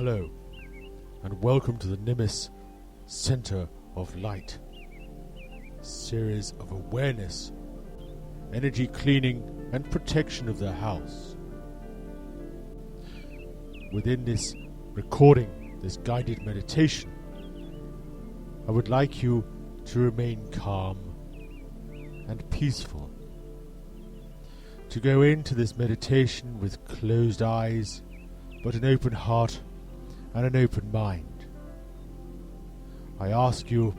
Hello, and welcome to the Nimis Centre of Light, a series of awareness, energy cleaning and protection of the house. Within this recording, this guided meditation, I would like you to remain calm and peaceful. To go into this meditation with closed eyes, but an open heart and an open mind. I ask you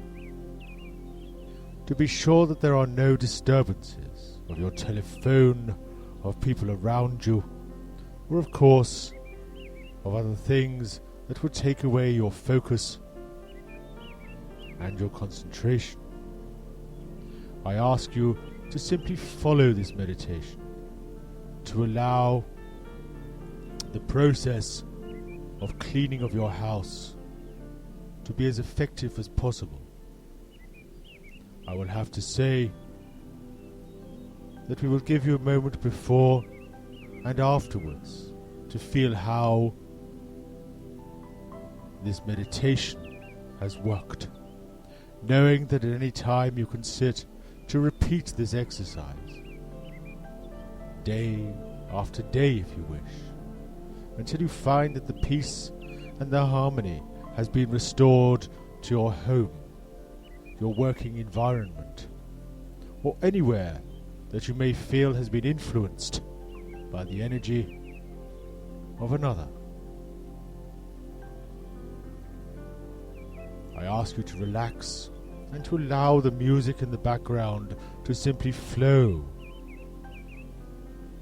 to be sure that there are no disturbances of your telephone, of people around you, or of course of other things that would take away your focus and your concentration. I ask you to simply follow this meditation, to allow the process of cleaning of your house to be as effective as possible. I will have to say that we will give you a moment before and afterwards to feel how this meditation has worked, knowing that at any time you can sit to repeat this exercise day after day if you wish, until you find that the peace and the harmony has been restored to your home, your working environment, or anywhere that you may feel has been influenced by the energy of another. I ask you to relax and to allow the music in the background to simply flow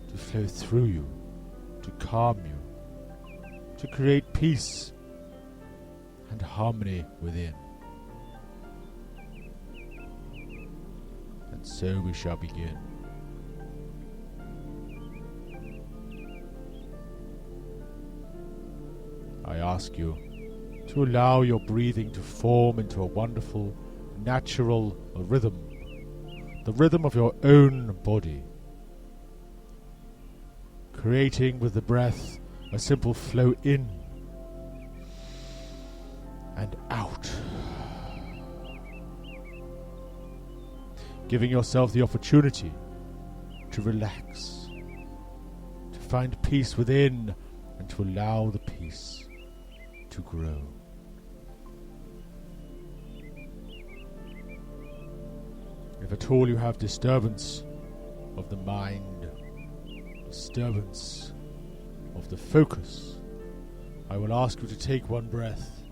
through you, to calm you, to create peace and harmony within. And so we shall begin. I ask you to allow your breathing to form into a wonderful, natural rhythm, the rhythm of your own body, creating with the breath a simple flow in and out, giving yourself the opportunity to relax, to find peace within, and to allow the peace to grow. If at all you have disturbance of the mind, disturbance of the focus, I will ask you to take one breath,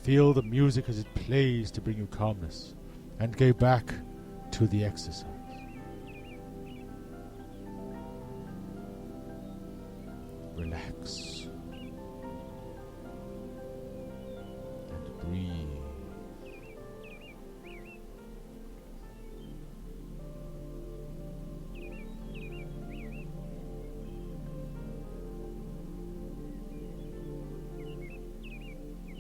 feel the music as it plays to bring you calmness, and go back to the exercise. Relax and breathe.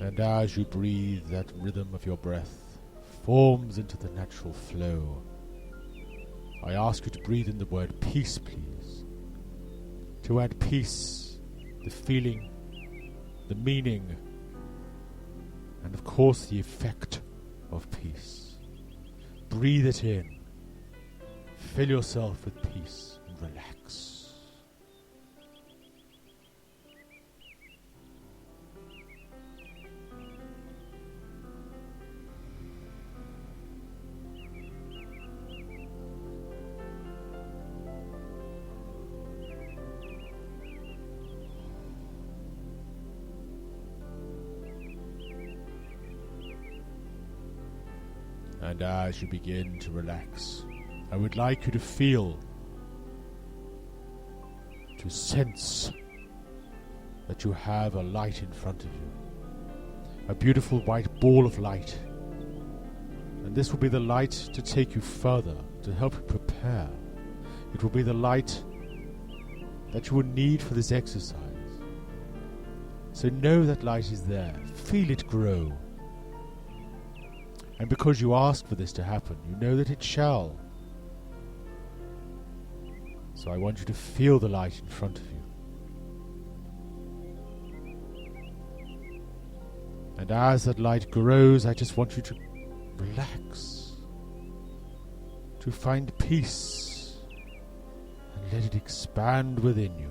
And as you breathe, that rhythm of your breath forms into the natural flow. I ask you to breathe in the word peace, please. To add peace, the feeling, the meaning, and of course the effect of peace. Breathe it in. Fill yourself with peace and relax. And as you begin to relax, I would like you to feel, to sense that you have a light in front of you, a beautiful white ball of light. And this will be the light to take you further, to help you prepare. It will be the light that you will need for this exercise. So know that light is there. Feel it grow. And because you ask for this to happen, you know that it shall. So I want you to feel the light in front of you. And as that light grows, I just want you to relax, to find peace, and let it expand within you.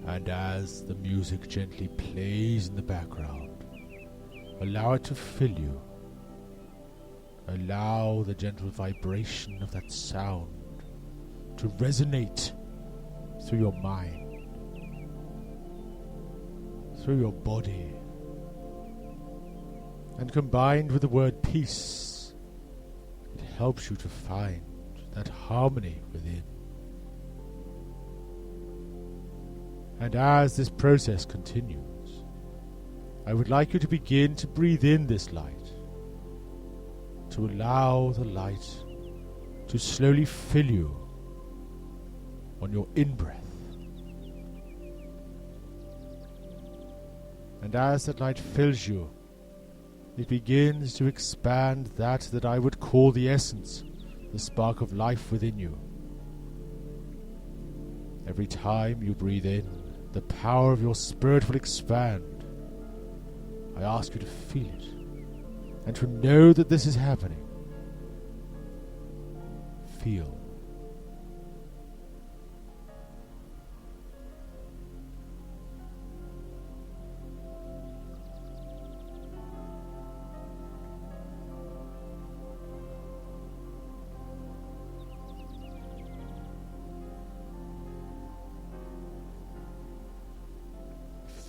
And as the music gently plays in the background, allow it to fill you. Allow the gentle vibration of that sound to resonate through your mind, through your body. And combined with the word peace, it helps you to find that harmony within. And as this process continues, I would like you to begin to breathe in this light, to allow the light to slowly fill you on your in-breath. And as that light fills you, it begins to expand that I would call the essence, the spark of life within you. Every time you breathe in, the power of your spirit will expand. I ask you to feel it and to know that this is happening. Feel.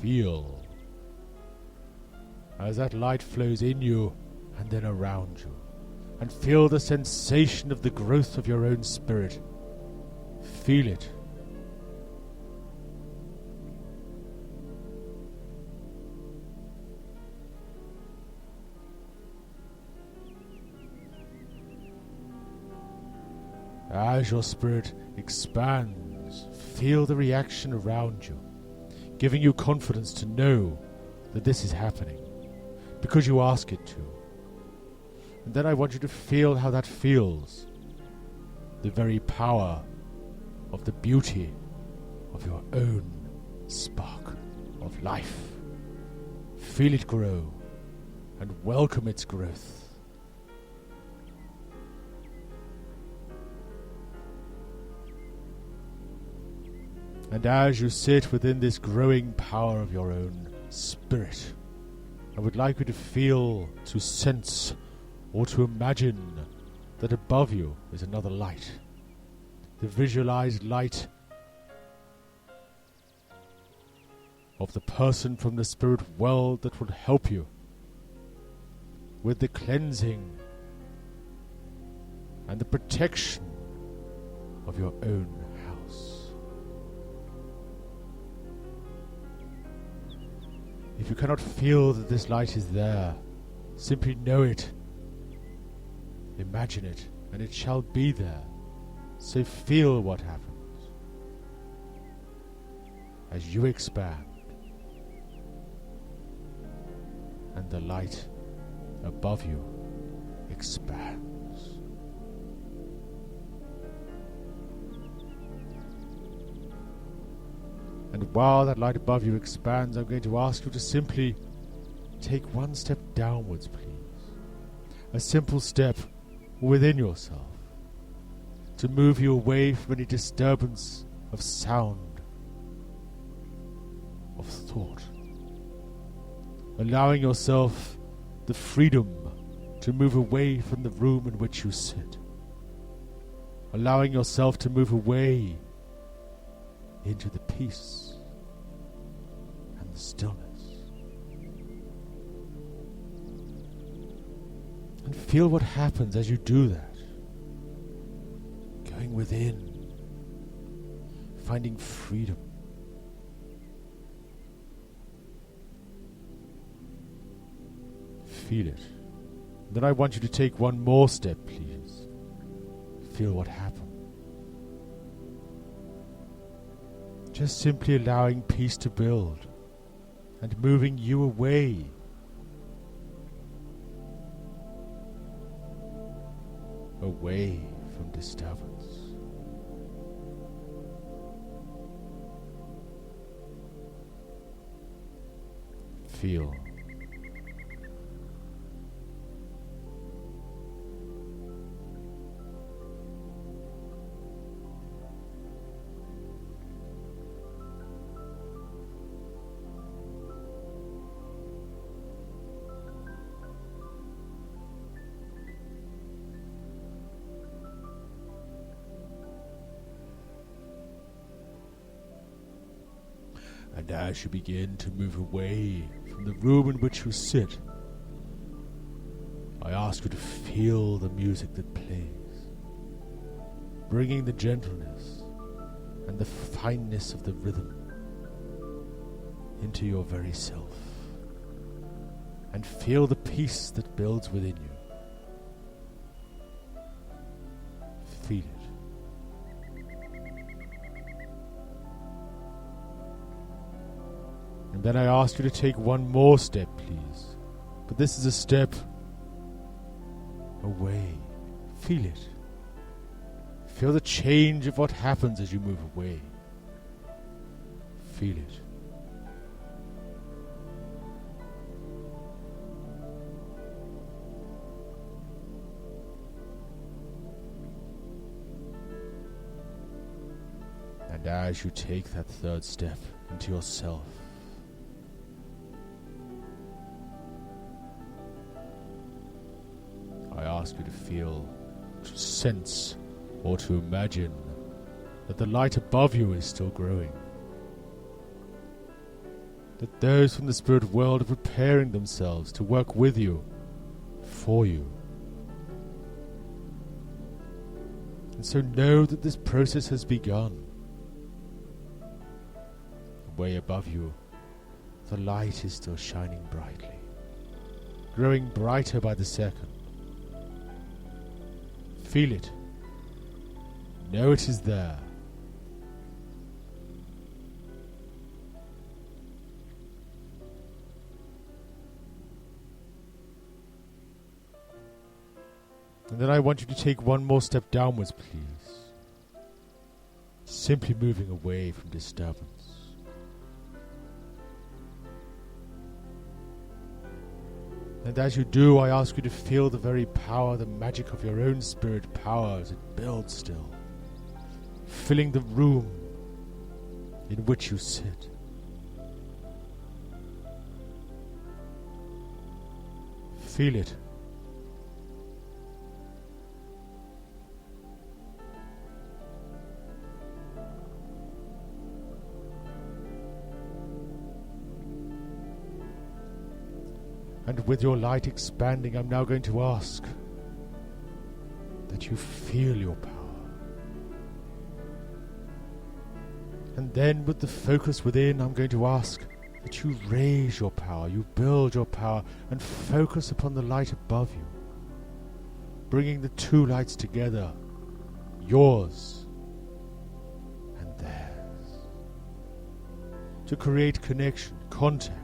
Feel as that light flows in you and then around you, and feel the sensation of the growth of your own spirit. Feel it. As your spirit expands, feel the reaction around you, giving you confidence to know that this is happening, because you ask it to. And then I want you to feel how that feels, the very power of the beauty of your own spark of life. Feel it grow and welcome its growth. And as you sit within this growing power of your own spirit, I would like you to feel, to sense, or to imagine that above you is another light. The visualized light of the person from the spirit world that will help you with the cleansing and the protection of your own house. If you cannot feel that this light is there, simply know it, imagine it, and it shall be there. So feel what happens as you expand and the light above you expands. And while that light above you expands, I'm going to ask you to simply take one step downwards, please. A simple step within yourself to move you away from any disturbance of sound, of thought. Allowing yourself the freedom to move away from the room in which you sit. Allowing yourself to move away into the peace and the stillness. And feel what happens as you do that. Going within, finding freedom. Feel it. Then I want you to take one more step, please. feel what happened. Just simply allowing peace to build and moving you away. Away from disturbance. Feel. And as you begin to move away from the room in which you sit, I ask you to feel the music that plays, bringing the gentleness and the fineness of the rhythm into your very self, and feel the peace that builds within you. Feel it. And then I ask you to take one more step, please. But this is a step away. Feel it. Feel the change of what happens as you move away. Feel it. And as you take that third step into yourself, I ask you to feel, to sense, or to imagine that the light above you is still growing. That those from the spirit world are preparing themselves to work with you, for you. And so know that this process has begun. Way above you, the light is still shining brightly, growing brighter by the second. Feel it. Know it is there. And then I want you to take one more step downwards, please. Simply moving away from disturbance. And as you do, I ask you to feel the very power, the magic of your own spirit power as it builds still, filling the room in which you sit. Feel it. And with your light expanding, I'm now going to ask that you feel your power. And then with the focus within, I'm going to ask that you raise your power, you build your power, and focus upon the light above you, bringing the two lights together, yours and theirs, to create connection, contact,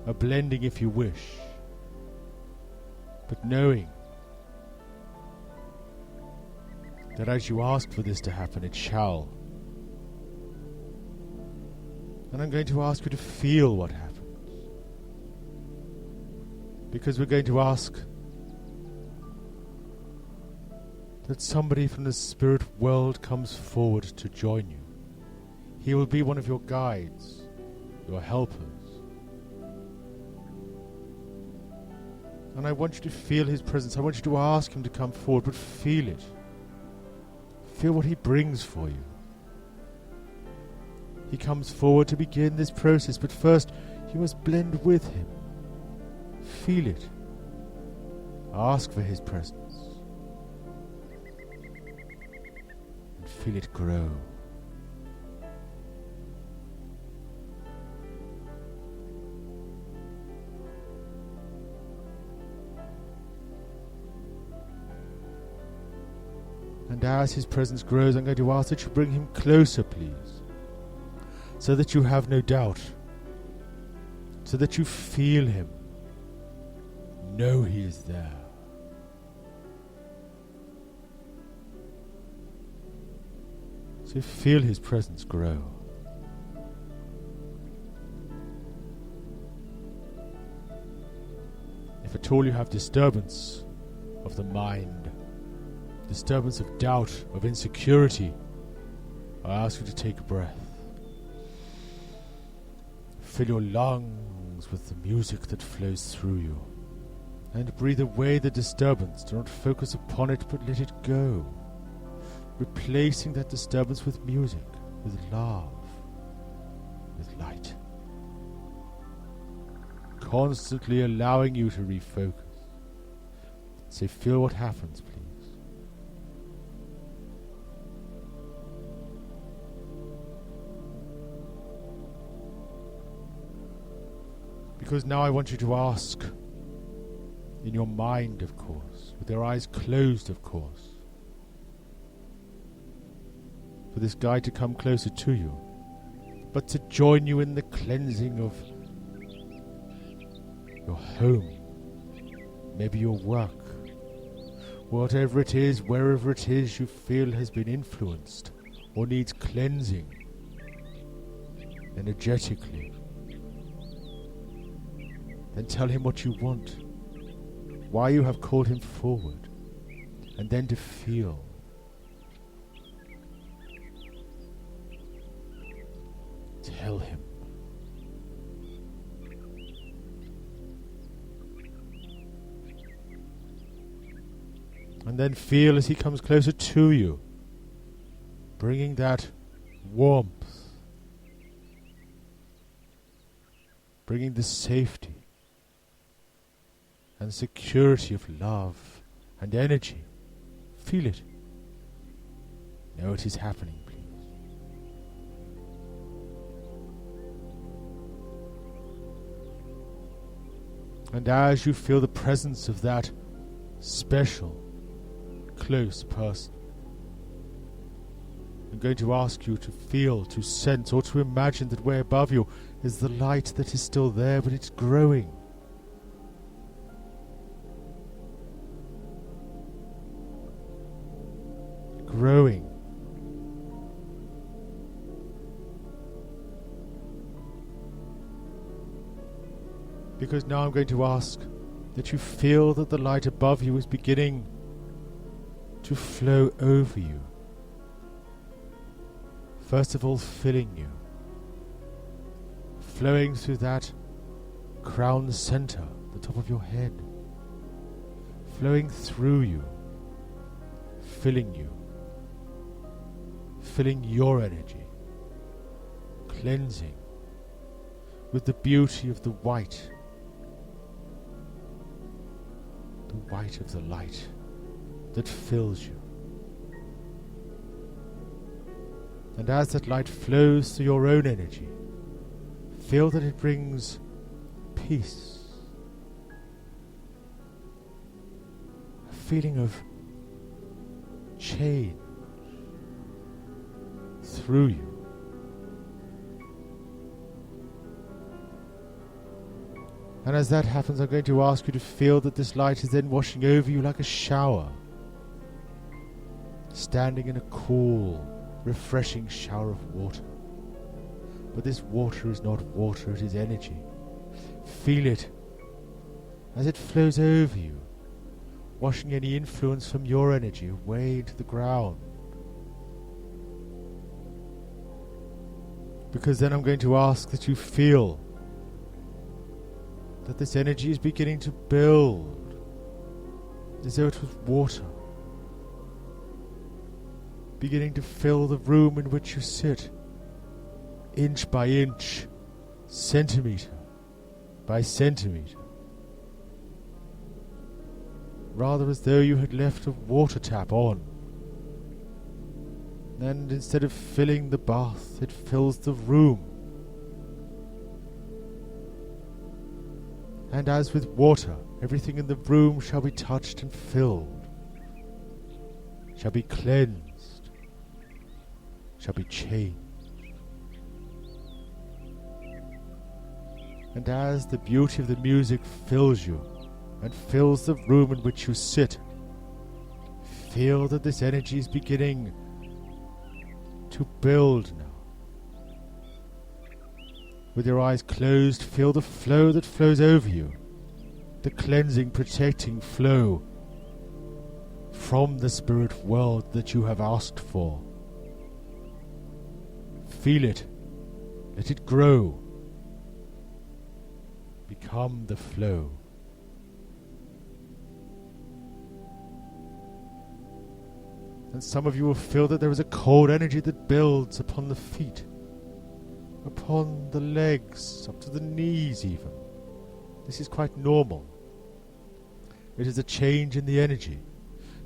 a blending if you wish, but knowing that as you ask for this to happen, it shall. And I'm going to ask you to feel what happens, because we're going to ask that somebody from the spirit world comes forward to join you. He will be one of your guides, your helpers. And I want you to feel his presence. I want you to ask him to come forward, but feel it. Feel what he brings for you. He comes forward to begin this process, but first you must blend with him. Feel it. Ask for his presence. And feel it grow. And And as his presence grows, I'm going to ask that you bring him closer, please, so that you have no doubt, so that you feel him, know he is there. So feel his presence grow. If at all you have disturbance of the mind, disturbance of doubt, of insecurity, I ask you to take a breath. Fill your lungs with the music that flows through you, and breathe away the disturbance. Do not focus upon it, but let it go, replacing that disturbance with music, with love, with light, constantly allowing you to refocus. So feel what happens, please. Because now I want you to ask, in your mind, of course, with your eyes closed, of course, for this guide to come closer to you, but to join you in the cleansing of your home, maybe your work, whatever it is, wherever it is you feel has been influenced or needs cleansing energetically. Then tell him what you want, why you have called him forward, and then to feel. Tell him. And then feel as he comes closer to you, bringing that warmth, bringing the safety and security of love and energy. Feel it. Know it is happening, please. And as you feel the presence of that special, close person, I'm going to ask you to feel, to sense, or to imagine that way above you is the light that is still there, but it's growing. Growing. Because now I'm going to ask that you feel that the light above you is beginning to flow over you. First of all, filling you, flowing through that crown center, the top of your head, flowing through you, filling you, filling your energy, cleansing with the beauty of the white of the light that fills you. And as that light flows through your own energy, feel that it brings peace, a feeling of change through you. And as that happens, I'm going to ask you to feel that this light is then washing over you like a shower, standing in a cool, refreshing shower of water. But this water is not water, it is energy. Feel it as it flows over you, washing any influence from your energy away into the ground. Because then I'm going to ask that you feel that this energy is beginning to build as though it was water, beginning to fill the room in which you sit, inch by inch, centimeter by centimeter, rather as though you had left a water tap on, and instead of filling the bath, it fills the room. And as with water, everything in the room shall be touched and filled, shall be cleansed, shall be changed. And as the beauty of the music fills you and fills the room in which you sit, feel that this energy is beginning to build now. With your eyes closed, feel the flow that flows over you, the cleansing, protecting flow from the spirit world that you have asked for. Feel it, let it grow, become the flow. And some of you will feel that there is a cold energy that builds upon the feet, upon the legs, up to the knees even. This is quite normal. It is a change in the energy,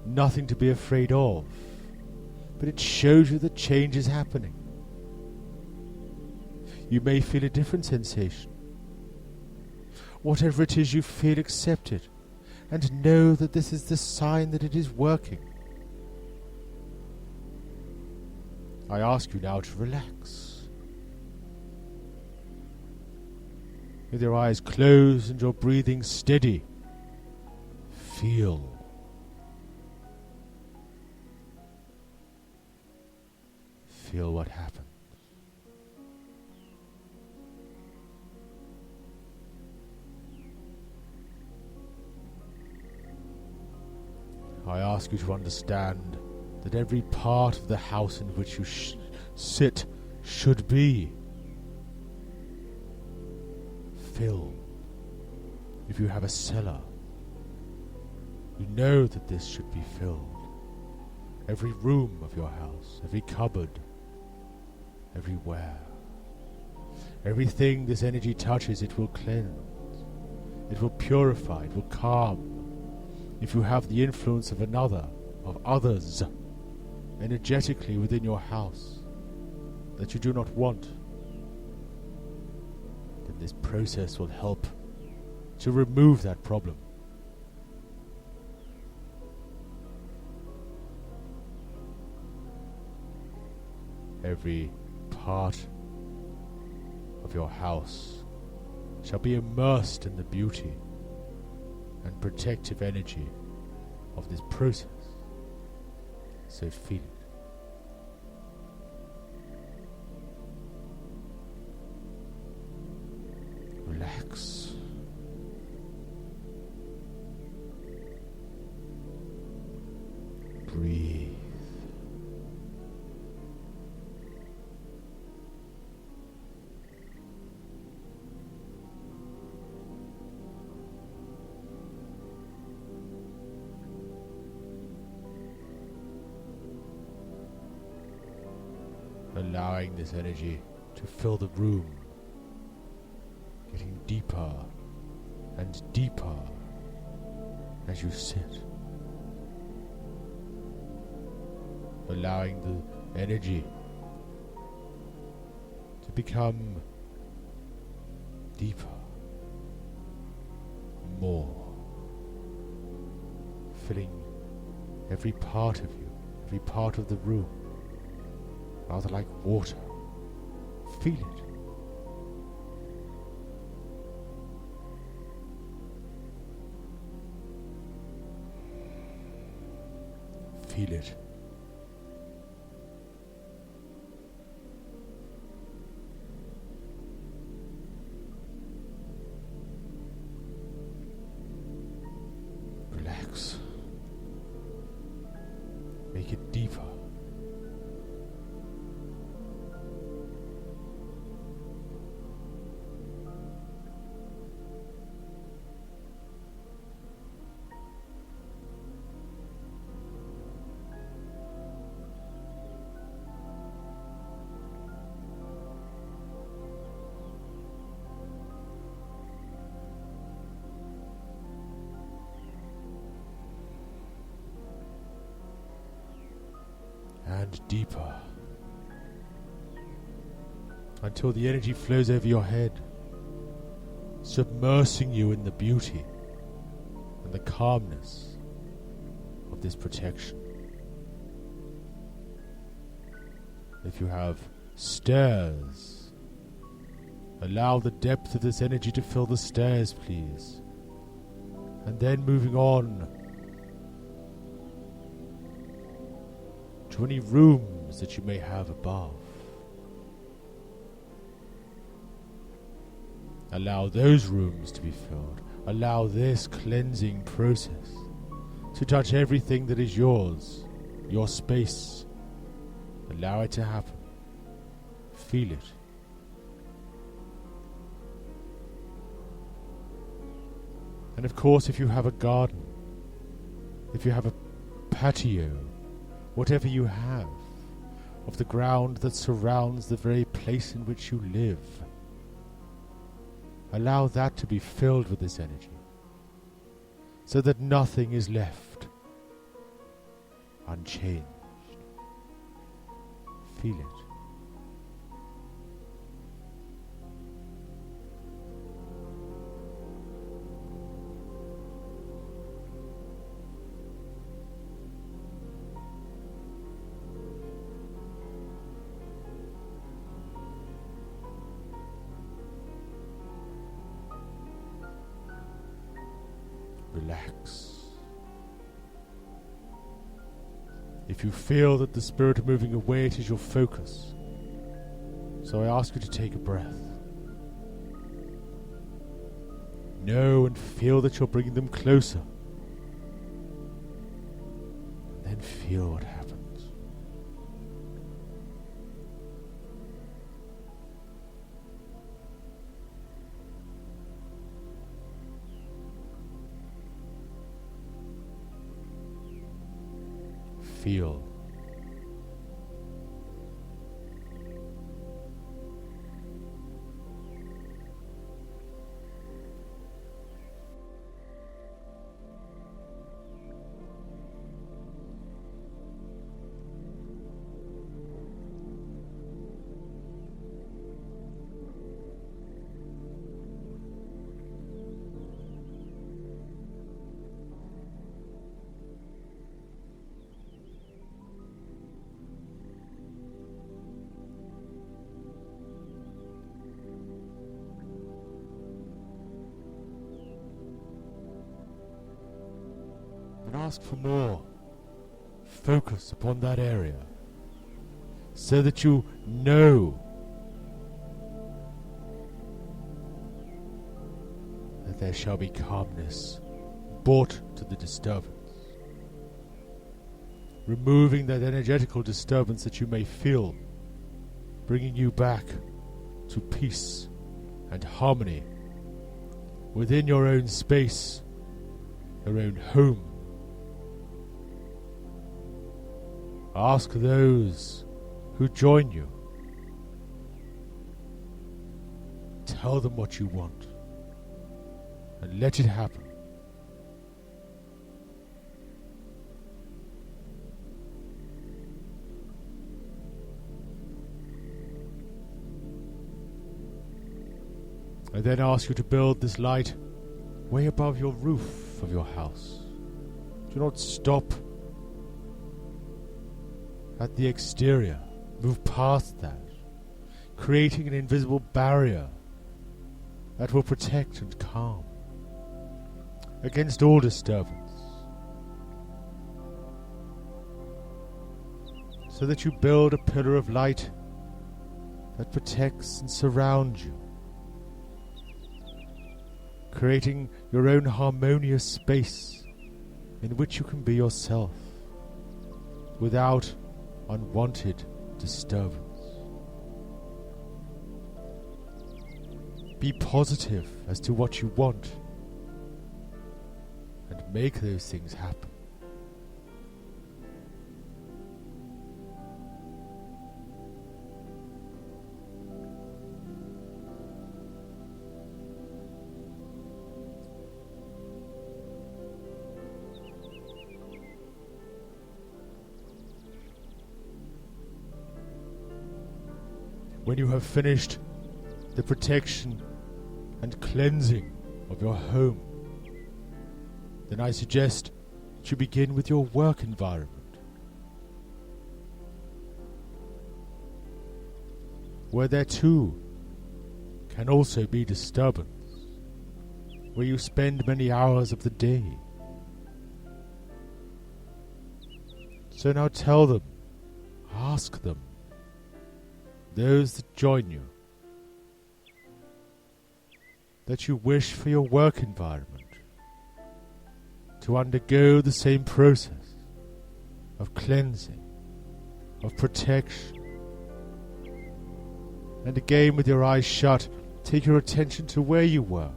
nothing to be afraid of, but it shows you that change is happening. You may feel a different sensation. Whatever it is you feel, accept it, and know that this is the sign that it is working. I ask you now to relax. With your eyes closed and your breathing steady, feel. Feel what happens. I ask you to understand that every part of the house in which you sit should be filled. If you have a cellar, you know that this should be filled. Every room of your house, every cupboard, everywhere. Everything this energy touches, it will cleanse. It will purify, it will calm. If you have the influence of another, of others, energetically within your house, that you do not want, then this process will help to remove that problem. Every part of your house shall be immersed in the beauty and protective energy of this process. So feel it. Relax. Breathe. Allowing this energy to fill the room, getting deeper and deeper as you sit. Allowing the energy to become deeper, more, filling every part of you, every part of the room, rather like water. Feel it. Feel it. Relax. Make it deeper. And deeper, until the energy flows over your head, submersing you in the beauty and the calmness of this protection. If you have stairs, allow the depth of this energy to fill the stairs, please. And then moving on to any rooms that you may have above. Allow those rooms to be filled. Allow this cleansing process to touch everything that is yours, your space. Allow it to happen. Feel it. And of course, if you have a garden, if you have a patio, whatever you have, of the ground that surrounds the very place in which you live, allow that to be filled with this energy, so that nothing is left unchanged. Feel it. Relax. If you feel that the spirit moving away, it is your focus. So I ask you to take a breath. Know and feel that you're bringing them closer. And then feel what happens. Feel. And ask for more. Focus upon that area so that you know that there shall be calmness brought to the disturbance, removing that energetical disturbance that you may feel, bringing you back to peace and harmony within your own space, your own home. Ask those who join you. Tell them what you want and let it happen. I then ask you to build this light way above your roof of your house. Do not stop at the exterior. Move past that, creating an invisible barrier that will protect and calm against all disturbance, so that you build a pillar of light that protects and surrounds you, creating your own harmonious space in which you can be yourself without unwanted disturbance. Be positive as to what you want and make those things happen. When you have finished the protection and cleansing of your home, then I suggest that you begin with your work environment. where there too can also be disturbance, where you spend many hours of the day. So now tell them, ask them, those that join you, that you wish for your work environment to undergo the same process of cleansing, of protection. And again, with your eyes shut, take your attention to where you work.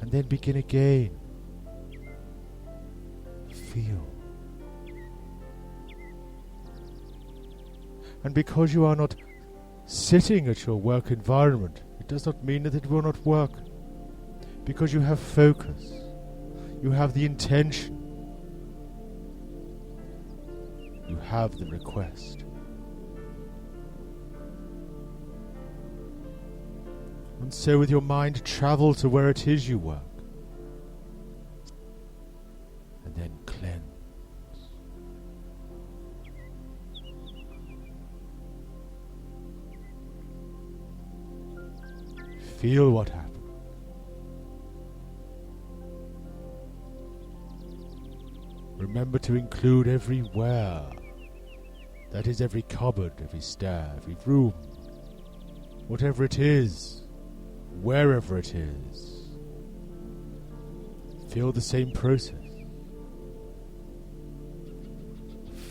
And then begin again. Feel. And because you are not sitting at your work environment, it does not mean that it will not work. Because you have focus, you have the intention, you have the request. And so with your mind, travel to where it is you work. And then cleanse. Feel what happens. Remember to include everywhere. That is every cupboard, every stair, every room. Whatever it is, wherever it is. Feel the same process.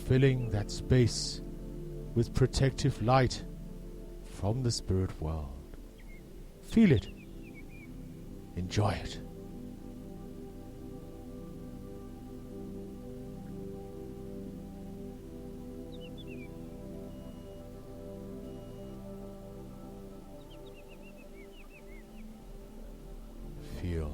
Filling that space with protective light from the spirit world. Feel it. Enjoy it. Feel.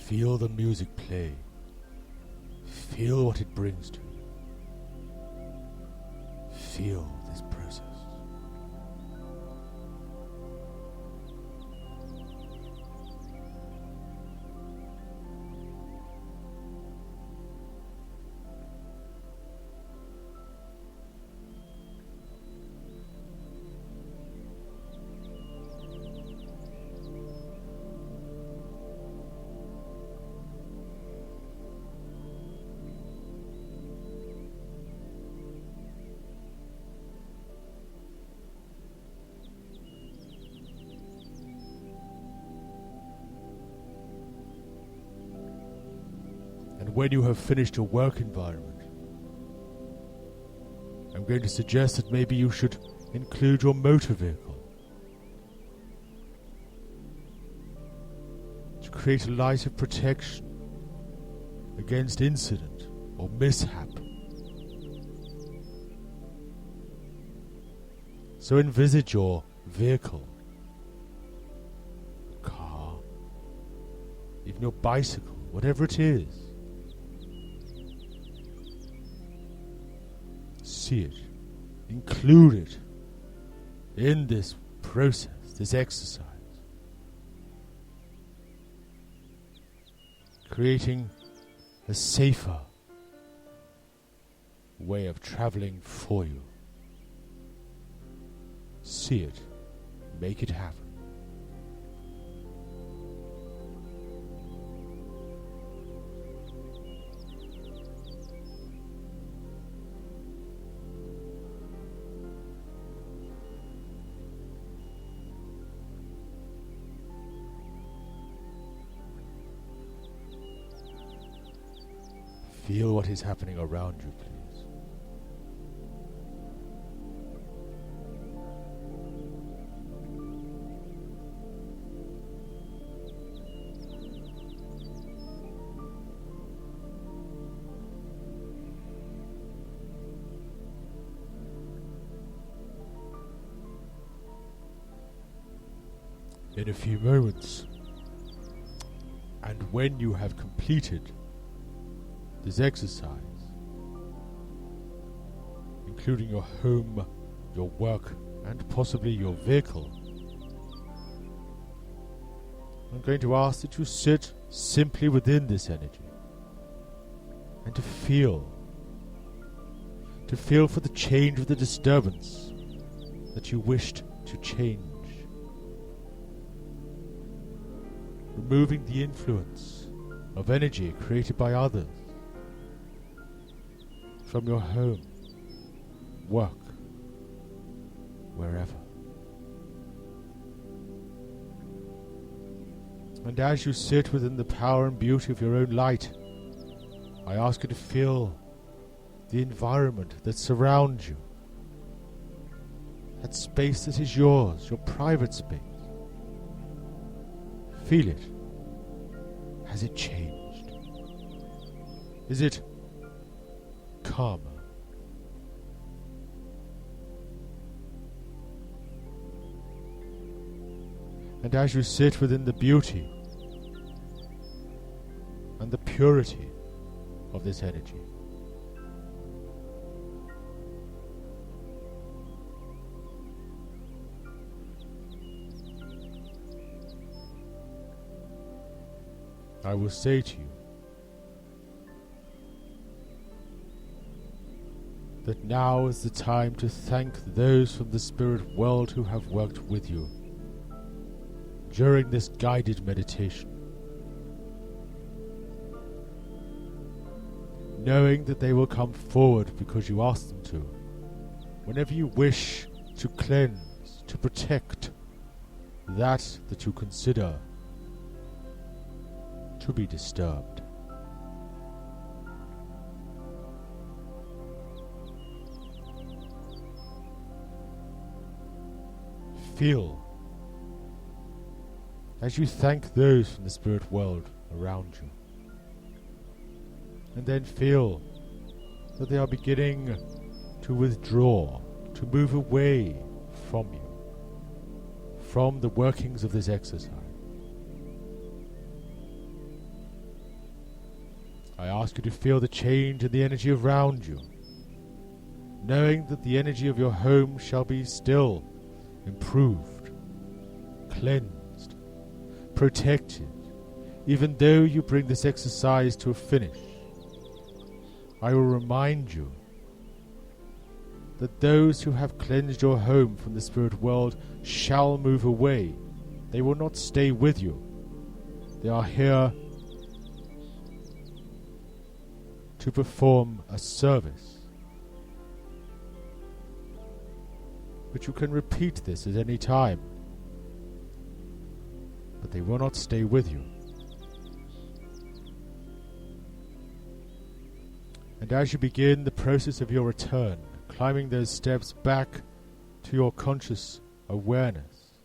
Feel the music play. Feel what it brings to you. Feel this process. And when you have finished your work environment, I'm going to suggest that maybe you should include your motor vehicle to create a light of protection against incident or mishap. So envisage your vehicle, car, even your bicycle, whatever it is. See it, include it in this process, this exercise, creating a safer way of traveling for you. See it, make it happen. Feel what is happening around you, please. In a few moments, and when you have completed this exercise, including your home, your work, and possibly your vehicle, I'm going to ask that you sit simply within this energy and to feel for the change of the disturbance that you wished to change. Removing the influence of energy created by others from your home, work, wherever. And as you sit within the power and beauty of your own light, I ask you to feel the environment that surrounds you, that space that is yours, your private space. Feel it. Has it changed? Is it calmer? And as you sit within the beauty and the purity of this energy, I will say to you that now is the time to thank those from the spirit world who have worked with you during this guided meditation, knowing that they will come forward because you ask them to, whenever you wish to cleanse, to protect that you consider to be disturbed. Feel as you thank those from the spirit world around you, and then feel that they are beginning to withdraw, to move away from you, from the workings of this exercise. I ask you to feel the change in the energy around you, knowing that the energy of your home shall be still improved, cleansed, protected, even though you bring this exercise to a finish. I will remind you that those who have cleansed your home from the spirit world shall move away. They will not stay with you. They are here to perform a service. But you can repeat this at any time. But they will not stay with you. And as you begin the process of your return, climbing those steps back to your conscious awareness,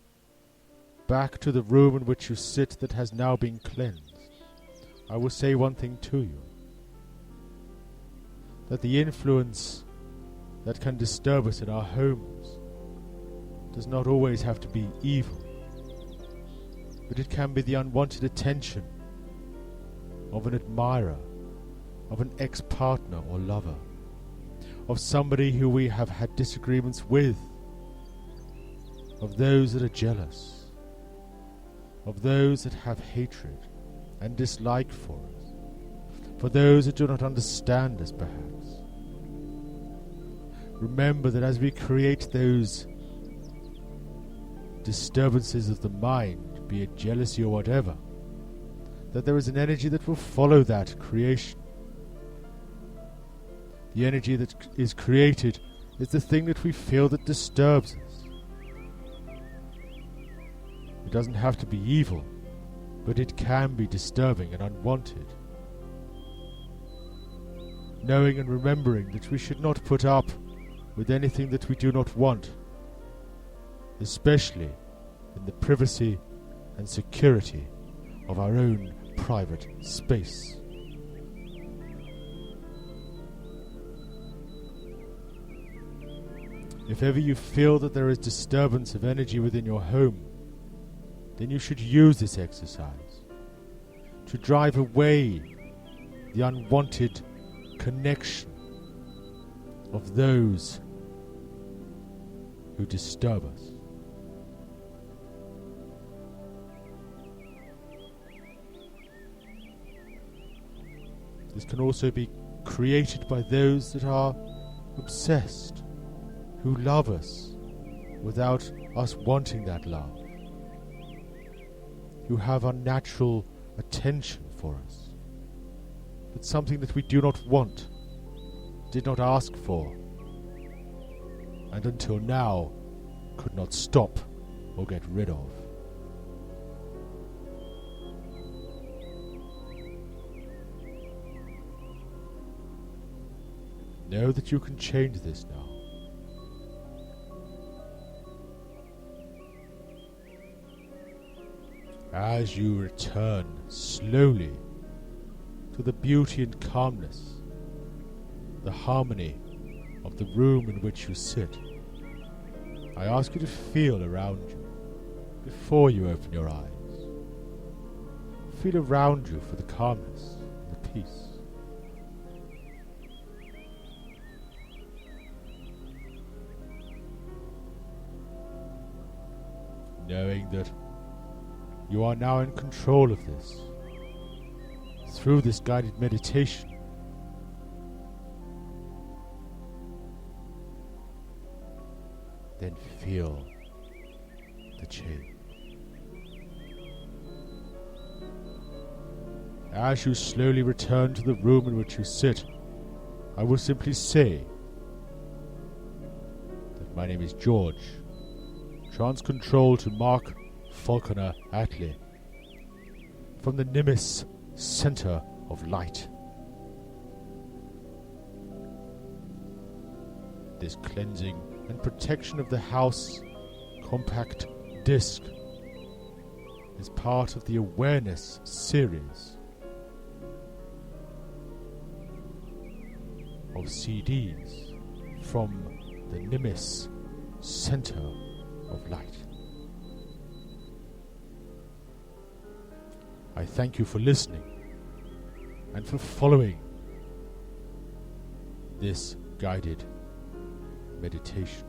back to the room in which you sit that has now been cleansed, I will say one thing to you, that the influence that can disturb us in our homes does not always have to be evil, but it can be the unwanted attention of an admirer, of an ex-partner or lover, of somebody who we have had disagreements with, of those that are jealous, of those that have hatred and dislike for us, for those that do not understand us perhaps. Remember that as we create those disturbances of the mind, be it jealousy or whatever, that there is an energy that will follow that creation. The energy that is created is the thing that we feel that disturbs us. It doesn't have to be evil, but it can be disturbing and unwanted. knowing and remembering that we should not put up with anything that we do not want, especially in the privacy and security of our own private space. If ever you feel that there is disturbance of energy within your home, then you should use this exercise to drive away the unwanted connection of those who disturb us. This can also be created by those that are obsessed, who love us without us wanting that love, who have unnatural attention for us, but something that we do not want, did not ask for, and until now could not stop or get rid of. Know that you can change this now. As you return slowly to the beauty and calmness, the harmony of the room in which you sit, I ask you to feel around you before you open your eyes. Feel around you for the calmness and the peace. Knowing that you are now in control of this through this guided meditation. Then feel the change. As you slowly return to the room in which you sit, I will simply say that my name is George. Trance control to Mark Falconer Atlee from the Nimis Centre of Light. This cleansing and protection of the house compact disc is part of the awareness series of CDs from the Nimis Centre of Light. I thank you for listening and for following this guided meditation.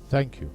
Thank you.